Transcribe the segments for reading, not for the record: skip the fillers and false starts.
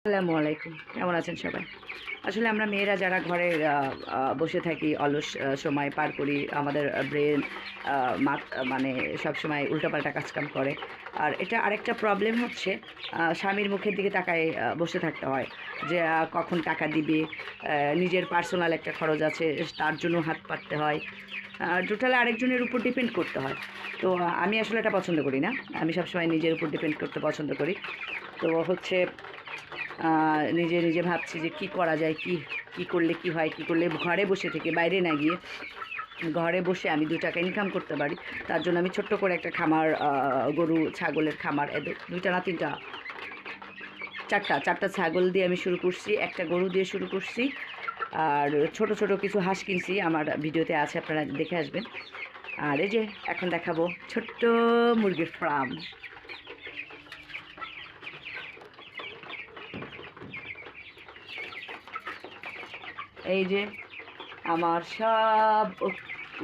আসসালামু আলাইকুম। কেমন আছেন সবাই? আসলে আমরা মেয়েরা যারা ঘরে বসে থাকি, অলস সময় পার করি, আমাদের ব্রেন মানে সবসময় উল্টাপাল্টা কাজকাম করে। আর এটা আরেকটা প্রবলেম হচ্ছে, স্বামীর মুখের দিকে তাকায় বসে থাকতে হয় যে কখন টাকা দিবে। নিজের পার্সোনাল একটা খরচ আছে, তার জন্য হাত পাততে হয়। টোটাল আরেকজনের উপর ডিপেন্ড করতে হয়। তো আমি আসলে এটা পছন্দ করি না। আমি সবসময় নিজের উপর ডিপেন্ড করতে পছন্দ করি। তো হচ্ছে নিজে নিজে ভাবছি যে কি করা যায়, কি করলে কি হয়, কি করলে ঘরে বসে থেকে বাইরে না গিয়ে ঘরে বসে আমি 2 টাকা ইনকাম করতে পারি। তার জন্য আমি ছোট্ট করে একটা খামার, গরু ছাগলের খামার, 2টা না 3টা, 4টা ছাগল দিয়ে আমি শুরু করছি, একটা গরু দিয়ে শুরু করছি। আর ছোট ছোট কিছু হাঁস কিনছি, আমার ভিডিওতে আছে, আপনারা দেখে আসবেন। আর এই যে এখন দেখাবো ছোট্ট মুরগির ফার্ম। এই যে আমার সব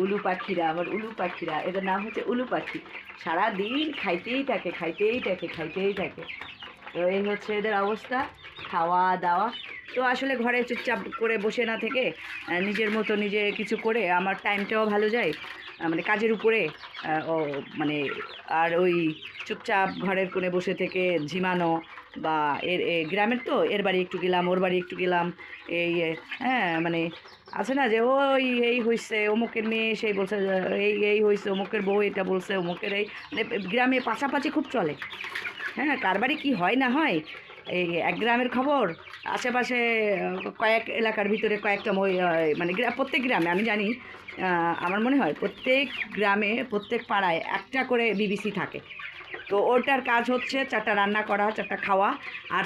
উলু পাখিরা, আমার উলু পাখিরা, এটার নাম হচ্ছে উলু পাখি। সারাদিন খাইতেই থাকে, খাইতেই থাকে, খাইতেই থাকে। তো এই হচ্ছে এদের অবস্থা, খাওয়া দাওয়া। তো আসলে ঘরে চুপচাপ করে বসে না থেকে নিজের মতো নিজে কিছু করে আমার টাইমটাও ভালো যায়, মানে কাজের উপরে ও মানে, আর ওই চুপচাপ ঘরের কোণে বসে থেকে ঝিমানো বা গ্রামের তো এর বাড়ি একটু গেলাম, ওর বাড়ি একটু গেলাম, এই হ্যাঁ মানে আছে না যে ওই এই হয়েছে অমুকের মেয়ে সেই বলছে, এই হয়েছে অমুকের বউ এটা বলছে, অমুকের এই, মানে গ্রামে পাশাপাশি খুব চলে। হ্যাঁ, কার বাড়ি কী হয় না হয়, এই এক গ্রামের খবর আশেপাশে কয়েক এলাকার ভিতরে কয়েকটা মানে প্রত্যেক গ্রামে আমি জানি, আমার মনে হয় প্রত্যেক গ্রামে প্রত্যেক পাড়ায় একটা করে বিবিসি থাকে। তো ওটার কাজ হচ্ছে 4টা রান্না করা, 4টা খাওয়া, আর